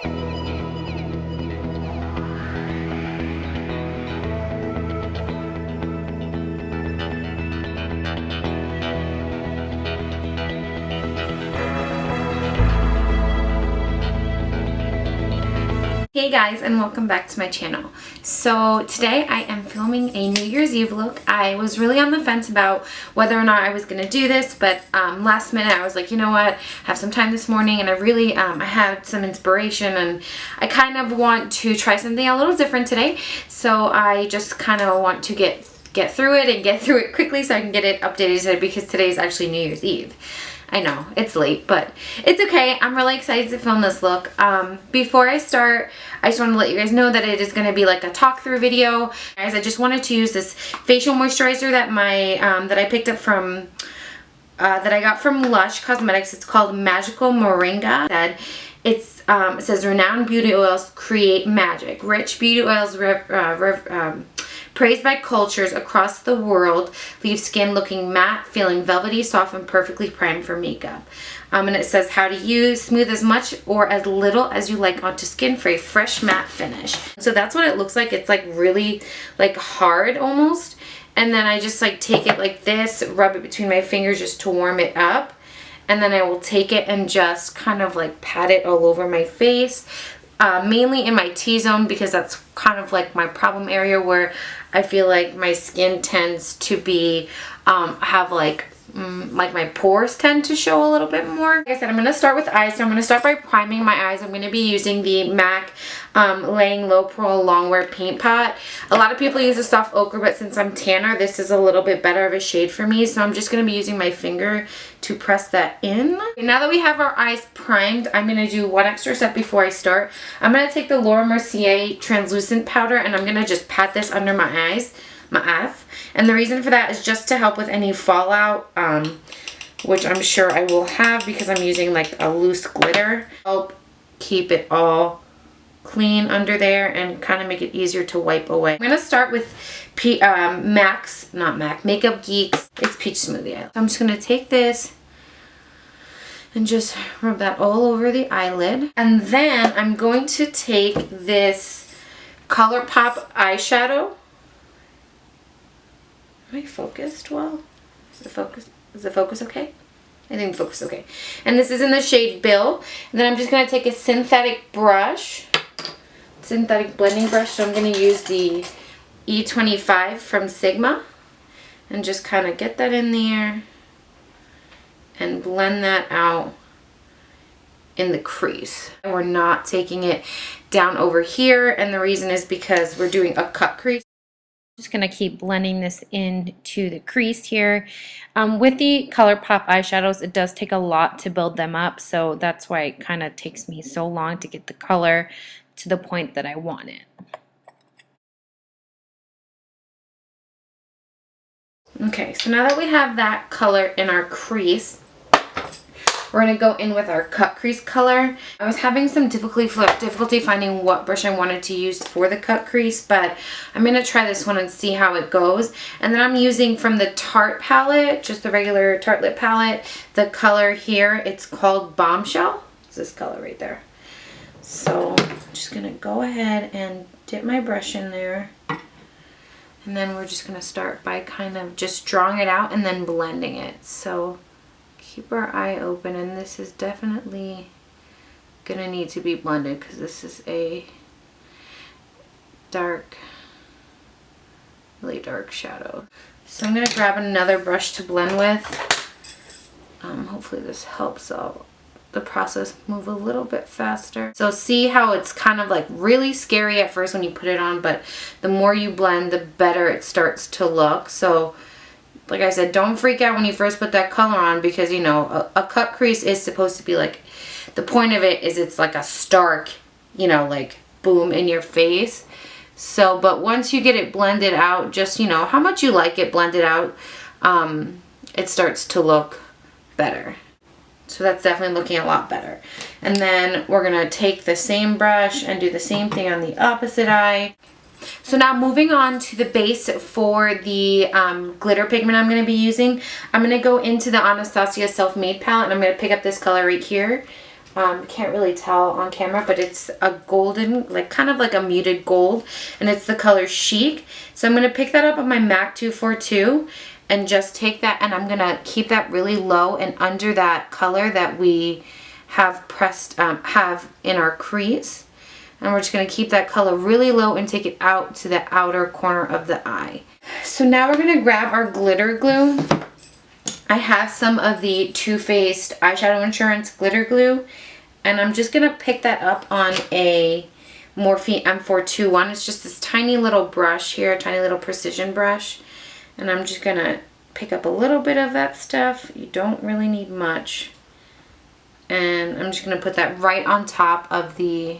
Hey guys, and welcome back to my channel. So today I am filming a New Year's Eve look. I was really on the fence about whether or not I was going to do this, but last minute I was like, you know what, I have some time this morning and I really I had some inspiration and I kind of want to try something a little different today. So I just kind of want to get through it and get through it quickly so I can get it updated today, because today is actually New Year's Eve. I know, it's late, but it's okay. I'm really excited to film this look. Before I start, I just want to let you guys know that it is going to be like a talk through video. Guys, I just wanted to use this facial moisturizer that that I picked up from, that I got from Lush Cosmetics. It's called Magical Moringa. It says renowned beauty oils create magic. Rich beauty oils praised by cultures across the world, leave skin looking matte, feeling velvety, soft, and perfectly primed for makeup. And it says how to use, smooth as much or as little as you like onto skin for a fresh matte finish. So that's what it looks like. It's like really like hard almost. And then I just like take it like this, rub it between my fingers just to warm it up. And then I will take it and just kind of like pat it all over my face. Mainly in my T-zone, because that's kind of like my problem area where I feel like my skin tends to be, have like my pores tend to show a little bit more. Like I said, I'm going to start with eyes. So I'm going to start by priming my eyes. I'm going to be using the MAC Laying Low Pro Longwear Paint Pot. A lot of people use a soft ochre, but since I'm tanner, this is a little bit better of a shade for me. So I'm just going to be using my finger to press that in. Okay, now that we have our eyes primed, I'm going to do one extra step before I start. I'm going to take the Laura Mercier translucent powder and I'm going to just pat this under my eyes. And the reason for that is just to help with any fallout, which I'm sure I will have because I'm using like a loose glitter. Help keep it all clean under there and kind of make it easier to wipe away. I'm going to start with Makeup Geek's It's Peach Smoothie. So I'm just going to take this and just rub that all over the eyelid. And then I'm going to take this ColourPop eyeshadow. Am I focused well? Is the focus okay? I think the focus is okay. And this is in the shade Bill. And then I'm just going to take a synthetic blending brush. So I'm going to use the E25 from Sigma. And just kind of get that in there. And blend that out in the crease. And we're not taking it down over here. And the reason is because we're doing a cut crease. Just going to keep blending this into the crease here. With the ColourPop eyeshadows, it does take a lot to build them up, so that's why it kind of takes me so long to get the color to the point that I want it. Okay, so now that we have that color in our crease, we're going to go in with our cut crease color. I was having some difficulty finding what brush I wanted to use for the cut crease, but I'm going to try this one and see how it goes. And then I'm using from the Tarte palette, just the regular Tarte lip palette, the color here. It's called Bombshell. It's this color right there. So I'm just going to go ahead and dip my brush in there. And then we're just going to start by kind of just drawing it out and then blending it. So keep our eye open, and this is definitely gonna need to be blended because this is a dark, really dark shadow. So I'm gonna grab another brush to blend with. Hopefully this helps out the process move a little bit faster. So see how it's kind of like really scary at first when you put it on, but the more you blend, the better it starts to look. So like I said, don't freak out when you first put that color on, because, you know, a cut crease is supposed to be like, the point of it is it's like a stark, you know, like boom in your face. So, but once you get it blended out, just, you know, how much you like it blended out, it starts to look better. So that's definitely looking a lot better. And then we're going to take the same brush and do the same thing on the opposite eye. So now moving on to the base for the glitter pigment I'm going to be using. I'm going to go into the Anastasia Self-Made palette, and I'm going to pick up this color right here. Can't really tell on camera, but it's a golden, like kind of like a muted gold, and it's the color Chic. So I'm going to pick that up on my MAC 242 and just take that, and I'm going to keep that really low and under that color that we have pressed, have in our crease. And we're just going to keep that color really low and take it out to the outer corner of the eye. So now we're going to grab our glitter glue. I have some of the Too Faced Eyeshadow Insurance glitter glue, and I'm just going to pick that up on a Morphe M421. It's just this tiny little brush here, a tiny little precision brush, and I'm just going to pick up a little bit of that stuff. You don't really need much, and I'm just going to put that right on top of the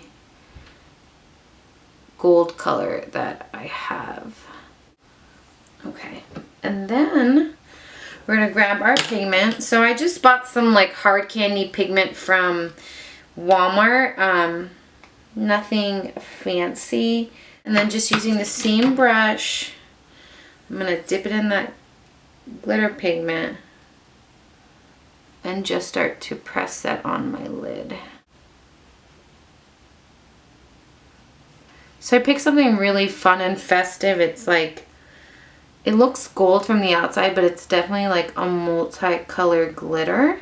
gold color that I have. Okay, and then we're gonna grab our pigment. So I just bought some like hard candy pigment from Walmart. Nothing fancy. And then just using the same brush, I'm gonna dip it in that glitter pigment and just start to press that on my lid. So I picked something really fun and festive. It's like, it looks gold from the outside, but it's definitely like a multicolored glitter.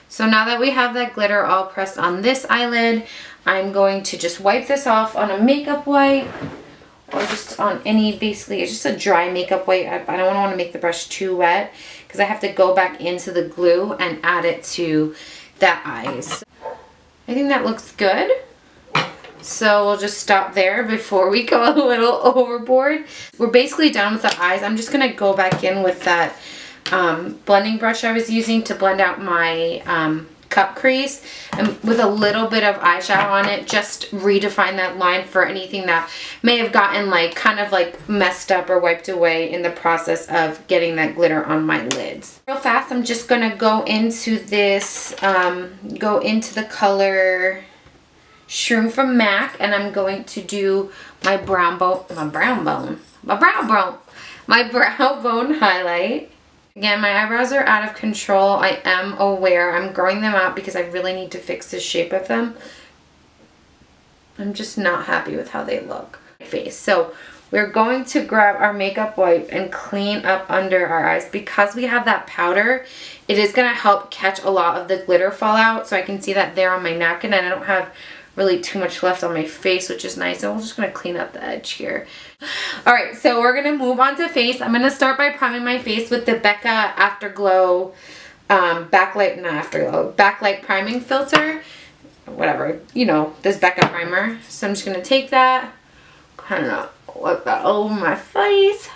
So now that we have that glitter all pressed on this eyelid, I'm going to just wipe this off on a makeup wipe, or just on any, basically, it's just a dry makeup wipe. I don't want to make the brush too wet because I have to go back into the glue and add it to that eyes. I think that looks good. So we'll just stop there before we go a little overboard. We're basically done with the eyes. I'm just going to go back in with that blending brush I was using to blend out my cup crease, and with a little bit of eyeshadow on it, just redefine that line for anything that may have gotten like kind of like messed up or wiped away in the process of getting that glitter on my lids. Real fast, I'm just gonna go into this, go into the color Shroom from MAC, and I'm going to do my brow bone highlight. Again, my eyebrows are out of control. I am aware. I'm growing them out because I really need to fix the shape of them. I'm just not happy with how they look. Face. So we're going to grab our makeup wipe and clean up under our eyes. Because we have that powder, it is going to help catch a lot of the glitter fall out. So I can see that there on my napkin, and I don't have really too much left on my face, which is nice. So I'm just going to clean up the edge here. Alright, so we're going to move on to face. I'm going to start by priming my face with the Becca Afterglow backlight priming filter. Whatever, you know, this Becca primer. So I'm just going to take that, kind of wipe that over my face.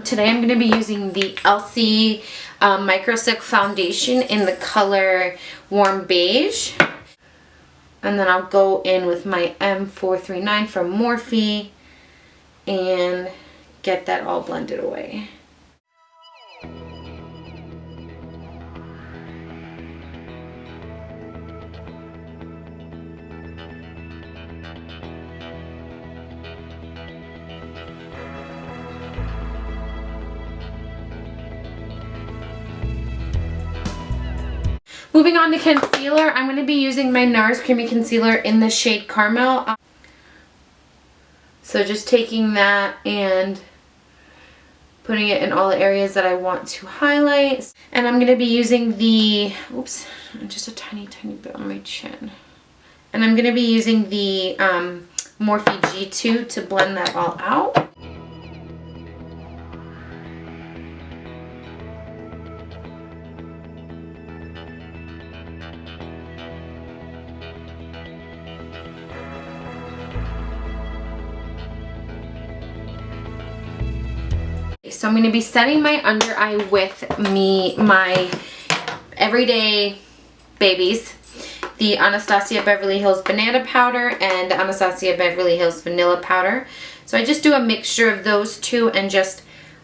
Today I'm going to be using the LC Micro Stick Foundation in the color Warm Beige. And then I'll go in with my M439 from Morphe and get that all blended away. Moving on to concealer, I'm going to be using my NARS Creamy Concealer in the shade Caramel. So just taking that and putting it in all the areas that I want to highlight. And I'm going to be using the, oops, just a tiny bit on my chin. And I'm going to be using the Morphe G2 to blend that all out. So I'm going to be setting my under eye with my everyday babies, the Anastasia Beverly Hills Banana Powder and the Anastasia Beverly Hills Vanilla Powder. So I just do a mixture of those two and just,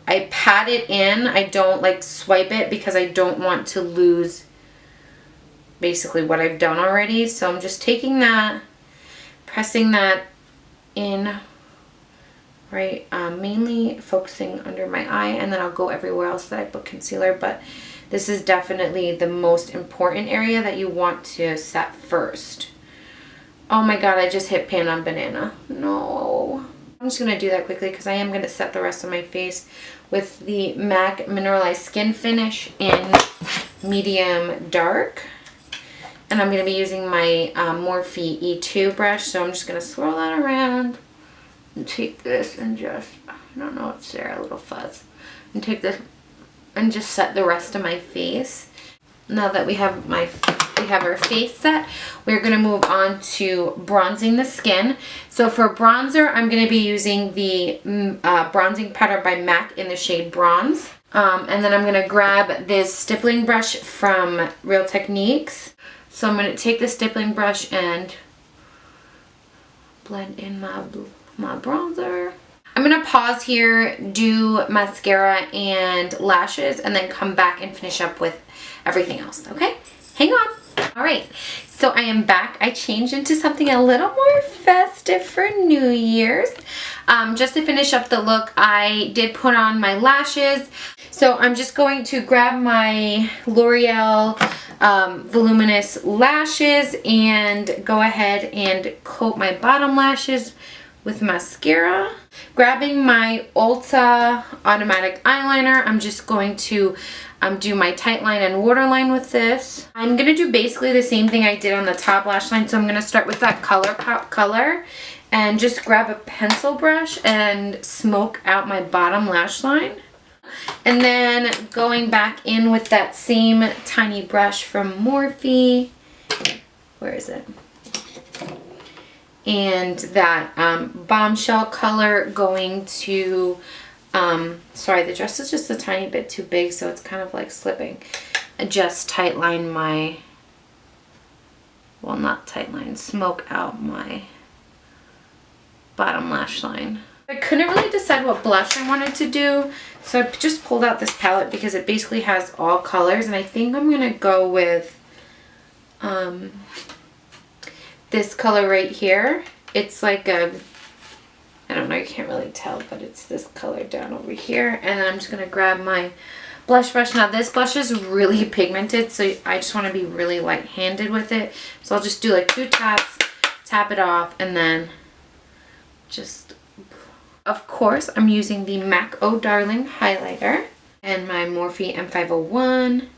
I pat it in. I don't like swipe it because I don't want to lose basically what I've done already. So I'm just taking that, pressing that in, right, mainly focusing under my eye, and then I'll go everywhere else that I put concealer, but this is definitely the most important area that you want to set first. Oh my god, I just hit pan on banana. No. I'm just going to do that quickly because I am going to set the rest of my face with the MAC Mineralized Skin Finish in medium dark. And I'm going to be using my Morphe E2 brush, so I'm just going to swirl that around and take this and just, I don't know what's there, a little fuzz. And take this and just set the rest of my face. Now that we have our face set, we're going to move on to bronzing the skin. So for bronzer, I'm going to be using the bronzing powder by MAC in the shade Bronze. And then I'm going to grab this stippling brush from Real Techniques. So I'm going to take the stippling brush and blend in my bronzer. I'm going to pause here, do mascara and lashes, and then come back and finish up with everything else, okay? Hang on. All right, so I am back. I changed into something a little more festive for New Year's. Just to finish up the look, I did put on my lashes. So I'm just going to grab my L'Oreal Voluminous Lashes and go ahead and coat my bottom lashes with mascara. Grabbing my Ulta Automatic Eyeliner, I'm just going to do my tight line and waterline with this. I'm going to do basically the same thing I did on the top lash line. So I'm going to start with that ColourPop color and just grab a pencil brush and smoke out my bottom lash line. And then going back in with that same tiny brush from Morphe. Where is it? And that bombshell color, going to, sorry, the dress is just a tiny bit too big, so it's kind of like slipping. I just tight line my, well, not tight line, smoke out my bottom lash line. I couldn't really decide what blush I wanted to do, so I just pulled out this palette because it basically has all colors, and I think I'm going to go with this color right here. It's like a, I don't know, you can't really tell, but it's this color down over here. And then I'm just going to grab my blush brush. Now this blush is really pigmented, so I just want to be really light-handed with it. So I'll just do like 2 taps, tap it off, and then just, of course, I'm using the MAC Oh Darling highlighter and my Morphe M501.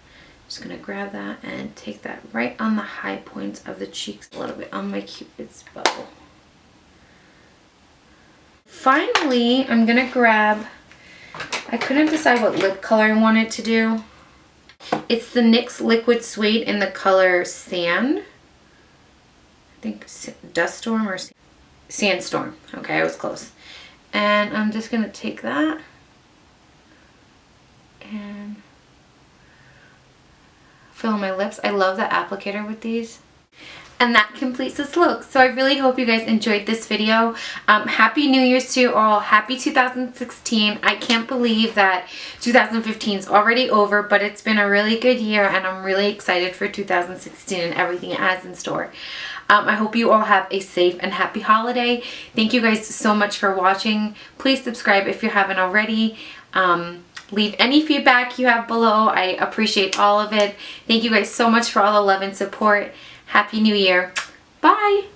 Just gonna grab that and take that right on the high points of the cheeks, a little bit on my Cupid's bow. Finally, I'm gonna grab, I couldn't decide what lip color I wanted to do. It's the NYX Liquid Suede in the color Sand. I think Dust Storm or Sandstorm. Okay, I was close. And I'm just gonna take that and fill in my lips. I love the applicator with these. And that completes this look. So I really hope you guys enjoyed this video. Happy New Year's to you all. Happy 2016. I can't believe that 2015 is already over, but it's been a really good year and I'm really excited for 2016 and everything it has in store. I hope you all have a safe and happy holiday. Thank you guys so much for watching. Please subscribe if you haven't already. Leave any feedback you have below. I appreciate all of it. Thank you guys so much for all the love and support. Happy New Year. Bye.